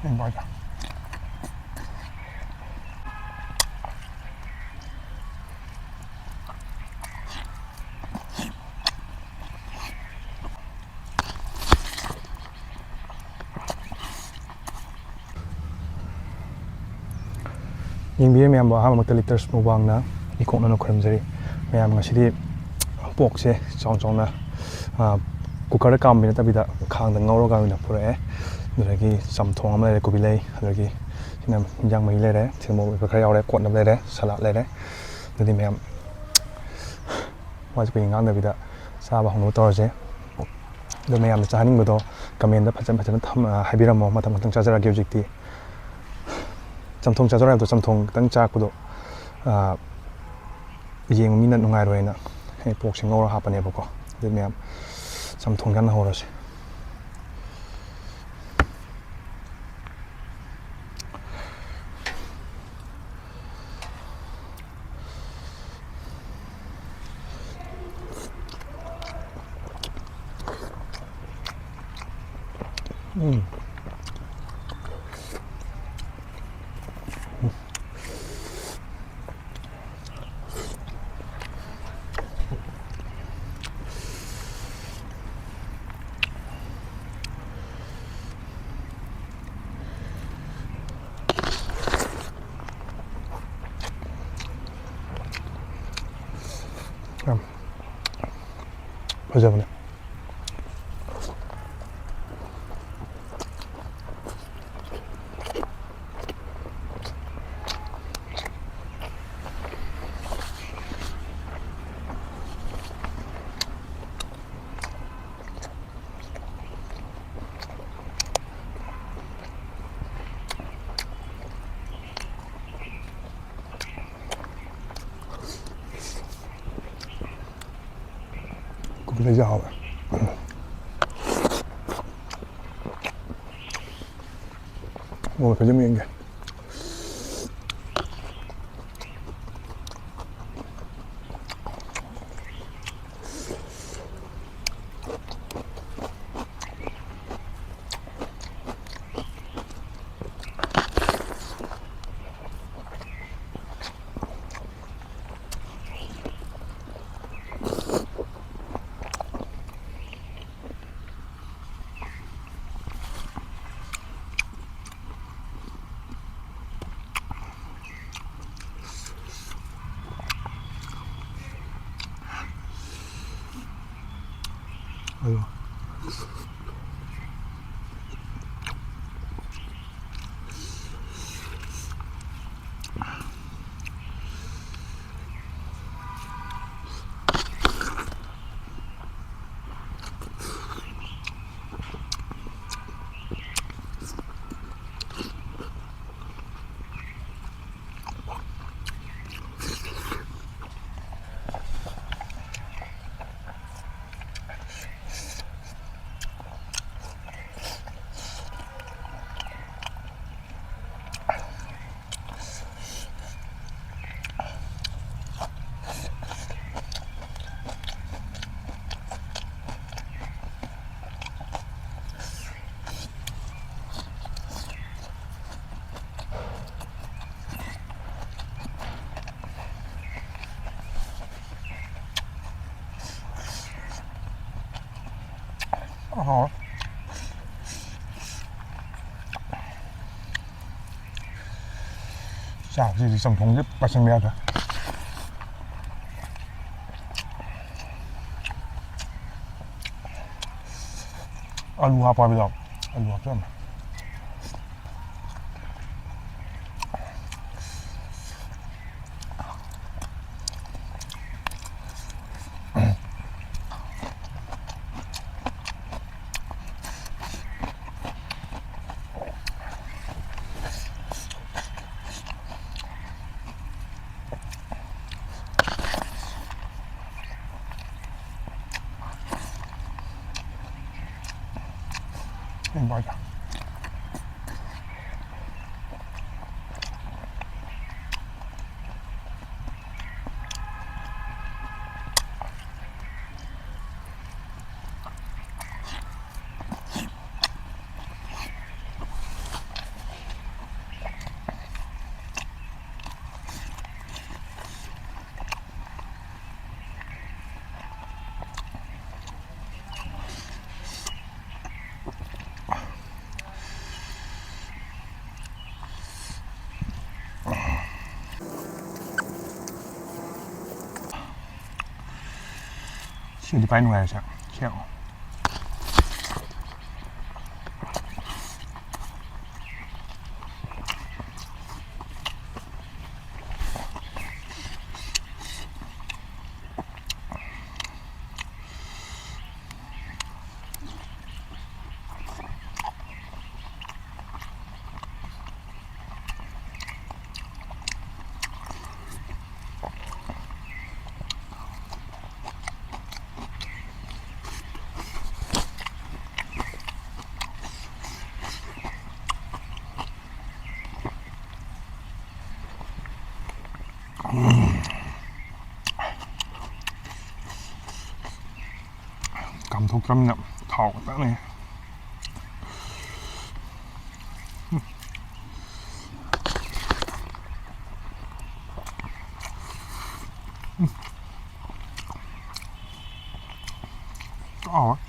맞아. ꯌꯦꯡꯕꯤꯔꯦ ꯃꯌꯥꯝꯕ ꯑꯍꯥꯟꯕꯃꯛꯇ ꯂꯤꯇꯔ ꯃꯨꯛꯕꯥꯡꯅ ꯏꯀꯣꯛꯅꯅ ꯈꯨꯔꯨꯝꯖꯔꯤ ꯃꯌꯥꯝ ꯉꯁꯤꯗꯤ ꯄꯣꯛꯁꯦ ꯆꯥꯎꯅ ꯆꯥꯎꯅ ꯀꯨꯀꯔꯗ ꯀꯥꯝꯕꯤ ꯅꯠꯇꯕꯤꯗ ꯈꯥꯡꯗ ꯉꯧꯔꯒ ꯑꯣꯏꯅ ꯄꯨꯔꯛꯑꯦ ꯑꯗꯨꯗꯒꯤ ꯆꯝꯊꯣꯡ ꯑꯃ ꯂꯩꯔꯦ ꯀꯣꯕꯤ ꯂꯩ ꯑꯗꯨꯗꯒꯤ ꯁꯤꯅ ꯏꯟꯖꯥꯡ ꯃꯍꯤ ꯂꯩꯔꯦ ꯊꯤꯜꯃꯣꯛ ꯃꯦꯠꯄ ꯈꯔ ꯌꯥꯎꯔꯦ ꯀꯣꯠꯅꯕ ꯂꯩꯔꯦ ꯁꯂꯥꯠ ꯂꯩꯔꯦ ꯑꯗꯨꯗꯤ ꯃꯌꯥꯝ ꯋꯥꯁꯦ ꯀꯨꯏꯅ ꯉꯥꯡꯗꯕꯤꯗ ꯆꯥꯕ ꯍꯧꯅꯕ ꯇꯧꯔꯁꯦ ꯑꯗꯣ ꯃꯌꯥꯝꯅ ꯆꯥꯍꯟꯅꯤꯡꯕꯗꯣ ꯀꯃꯦꯟꯗ ꯐꯖꯅ ꯍꯥꯏꯕꯤꯔꯝꯃꯣ ꯃꯊꯪ ꯃꯊꯪ ꯆꯥꯖꯔꯛꯑꯒꯦ ꯍꯧꯖꯤꯛꯇꯤ ꯆꯝꯊꯣꯡ ꯆꯥꯖꯔꯣ ꯍꯥꯏꯕꯗꯣ ꯆꯝꯊꯣꯡ ꯈꯤꯇꯪ ꯆꯥꯛꯄꯗꯣ ꯌꯦꯡꯕ ꯃꯤꯅ ꯅꯨꯡꯉꯥꯏꯔꯣꯏꯅ ꯑꯩ ꯄꯣꯛꯁꯦ ꯉꯧꯔ ꯍꯥꯞꯄꯅꯦꯕꯀꯣ ꯑꯗꯨ ꯃꯌꯥꯝ ꯆꯝꯊꯣꯡ ꯀꯟꯅ ꯍꯧꯔꯁꯦ fazevne. Kupile jahve. Ngồi phải chấm miệng kìa. Ayo. 자, 이제 좀 동립 발생해야 돼. 알루 하밥이다. 알루 합참. 맞아. 시디 빠이 누가야죠. 시오. cảm thụ cơm nhậm thảo đã này có á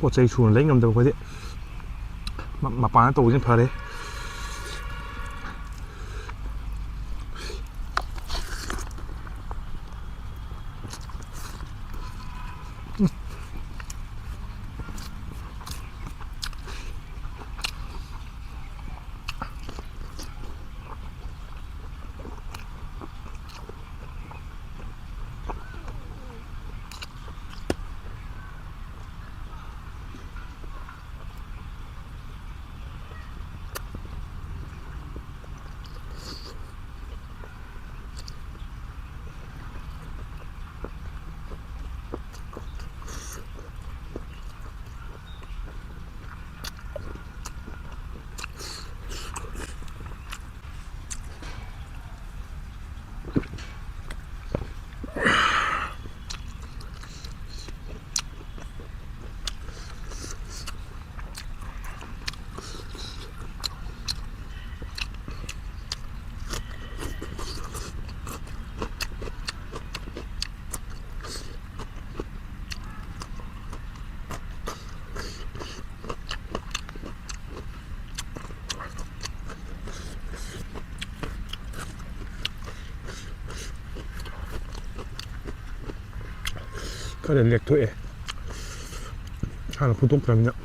bộ dây chuồn lấy ngầm đầu cái gì mà bán tù trên phở đấy có thể liệt thuệ hay là phụ tùng cầm nhận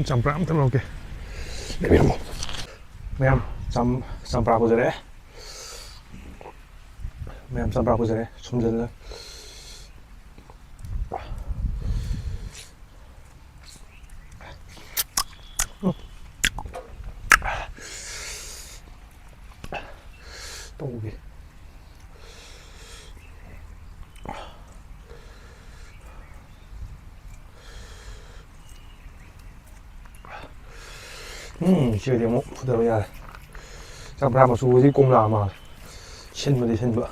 ꯆꯝꯄ꯭ꯔꯥ ꯑꯝꯇ ꯂꯧꯒꯦ ꯂꯩꯕꯤꯔꯝꯃꯣ ꯃꯌꯥꯝ ꯆꯝꯄ꯭ꯔꯥ ꯄꯨꯖꯔꯛꯑꯦ ꯃꯌꯥꯝ ꯆꯝꯄ꯭ꯔꯥ ꯄꯨꯖꯔꯛꯑꯦ ꯁꯨꯝꯖꯤꯜꯂ ꯇꯧꯒꯦ ꯁꯤꯗꯤ ꯑꯃꯨꯛ ꯐꯨꯗꯕ ꯌꯥꯔꯦ ꯆꯝꯄ꯭ꯔꯥ ꯃꯆꯨꯁꯤ ꯀꯣꯝꯂꯥ ꯃꯥꯜꯂꯦ ꯁꯤꯟꯕꯗꯤ ꯁꯤꯟꯕ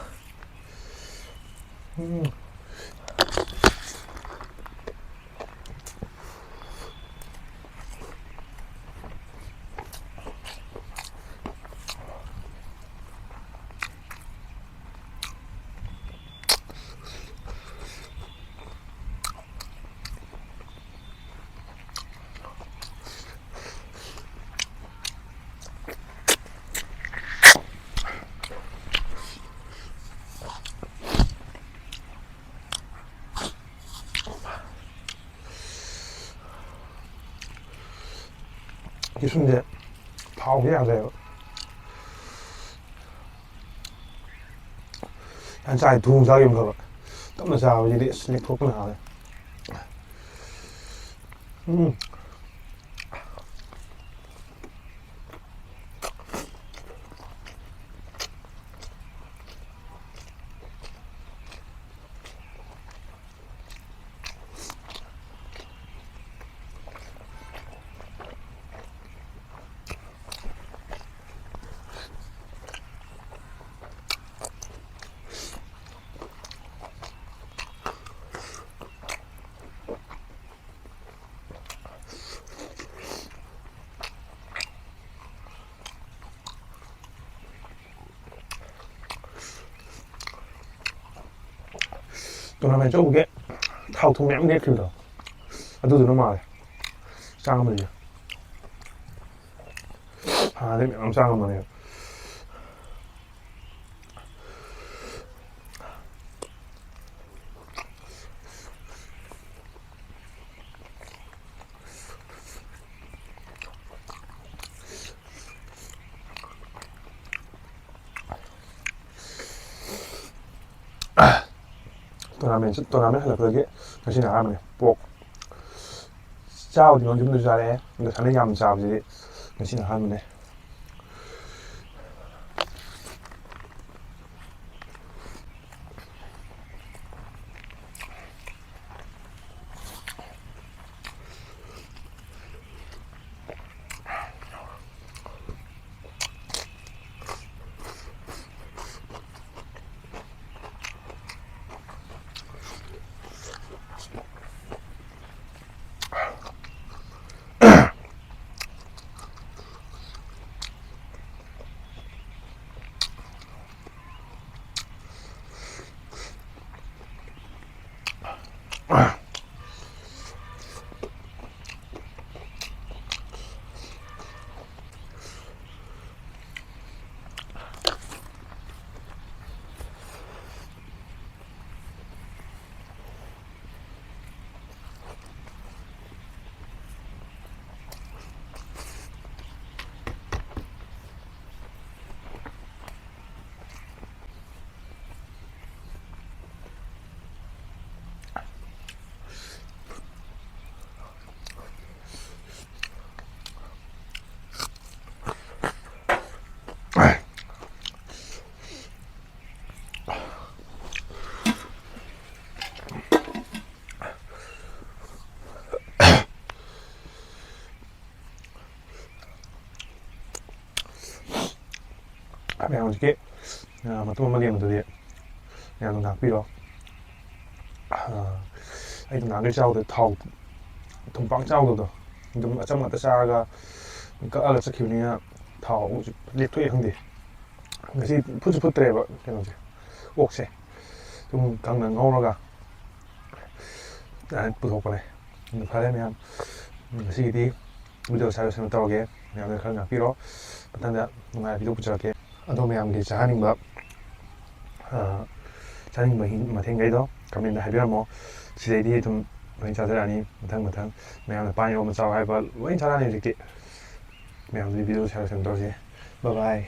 ꯀꯤꯁꯨꯝꯁꯦ ꯊꯥꯎꯁꯦ ꯌꯥꯗ꯭ꯔꯦꯕ ꯌꯥꯝ ꯆꯥꯏ ꯊꯨꯅ ꯆꯥꯈꯤꯕ ꯐꯕ ꯇꯞꯅ ꯆꯥꯕꯁꯤꯗꯤ ꯑꯁ ꯂꯦꯛꯊꯣꯛꯄꯅ ꯍꯥꯜꯂꯦ ꯇꯣꯔꯅꯥꯃꯦꯟ ꯆꯧꯕꯒꯤ ꯊꯥꯎ ꯊꯨꯝ ꯃꯌꯥꯝ ꯂꯦꯛꯈꯤꯕꯗꯣ ꯑꯗꯨꯗꯨꯅ ꯃꯥꯜꯂꯦ ꯆꯥꯡꯕꯗꯤ ꯍꯥꯟꯅꯗꯤ ꯃꯌꯥꯝ ꯆꯥꯡꯉꯝꯕꯅꯦꯕ ꯇꯣꯔꯅꯥꯃꯦꯟ ꯍꯜꯂꯛꯄꯗꯒꯤ ꯉꯁꯤꯅ ꯑꯍꯥꯟꯕꯅꯦ ꯄꯣꯛ ꯆꯥꯕꯗꯤ ꯅꯣꯡ ꯌꯨꯝꯗꯁꯨ ꯆꯥꯔꯛꯑꯦ ꯑꯗꯣ ꯁꯥꯟꯅ ꯌꯥꯝ ꯆꯥꯕꯁꯤꯗꯤ ꯉꯁꯤꯅ ꯑꯍꯥꯟꯕꯅꯦ ꯃꯌꯥꯝ ꯍꯧꯖꯤꯛꯀꯤ ꯃꯇꯨꯡ ꯑꯃ ꯌꯦꯡꯕꯗꯨꯗꯤ ꯃꯌꯥꯝꯅ ꯉꯥꯛꯄꯤꯔꯣ ꯑꯩ ꯅꯍꯥꯟꯒꯩ ꯆꯥꯕꯗ ꯊꯥꯎ ꯊꯨꯝꯄꯥꯛ ꯆꯥꯎꯗꯕꯗꯣ ꯑꯗꯨꯝ ꯑꯆꯝ ꯉꯥꯛꯇ ꯆꯥꯔꯒ ꯀꯛꯑꯒ ꯆꯠꯈꯤꯕꯅꯤꯅ ꯊꯥꯎ ꯂꯦꯛꯊꯣꯛꯑꯦ ꯈꯪꯗꯦ ꯉꯁꯤ ꯐꯨꯠꯁꯨ ꯐꯨꯠꯇ꯭ꯔꯦꯕ ꯀꯩꯅꯣꯁꯦ ꯑꯣꯛꯁꯦ ꯑꯗꯨꯝ ꯀꯪꯅ ꯉꯧꯔꯒ ꯄꯨꯊꯣꯛꯄꯅꯦ ꯑꯗꯨ ꯐꯔꯦ ꯃꯌꯥꯝ ꯉꯁꯤꯒꯤꯗꯤ ꯚꯤꯗꯤꯑꯣ ꯁꯥꯏꯗ ꯁꯦꯝꯕ ꯇꯧꯔꯒꯦ ꯃꯌꯥꯝꯅ ꯈꯔ ꯉꯥꯛꯄꯤꯔꯣ ꯃꯊꯪꯗ ꯅꯨꯡꯉꯥꯏꯕ ꯚꯤꯗꯤꯑꯣ ꯄꯨꯖꯔꯛꯀꯦ ꯑꯗꯣ ꯃꯌꯥꯝꯒꯤ ꯆꯥꯍꯟꯅꯤꯡꯕ ꯃꯊꯦꯜꯈꯩꯗꯣ ꯀꯃꯦꯟꯗ ꯍꯥꯏꯕꯤꯔꯝꯃꯣ ꯁꯤꯗꯩꯗꯤ ꯑꯗꯨꯝ ꯂꯣꯏ ꯆꯥꯖꯔꯛꯑꯅꯤ ꯃꯊꯪ ꯃꯌꯥꯝꯅ ꯄꯥꯟ ꯏꯔꯣꯝꯕ ꯆꯥꯎ ꯍꯥꯏꯕ ꯂꯣꯏ ꯆꯥꯔꯛꯑꯅꯤ ꯍꯧꯖꯤꯛꯇꯤ ꯃꯌꯥꯝꯗꯨꯗꯤ ꯚꯤꯗꯤꯑꯣ ꯁꯦꯌꯔ ꯇꯧꯔꯁꯤ ꯕꯥꯏ ꯕꯥꯏ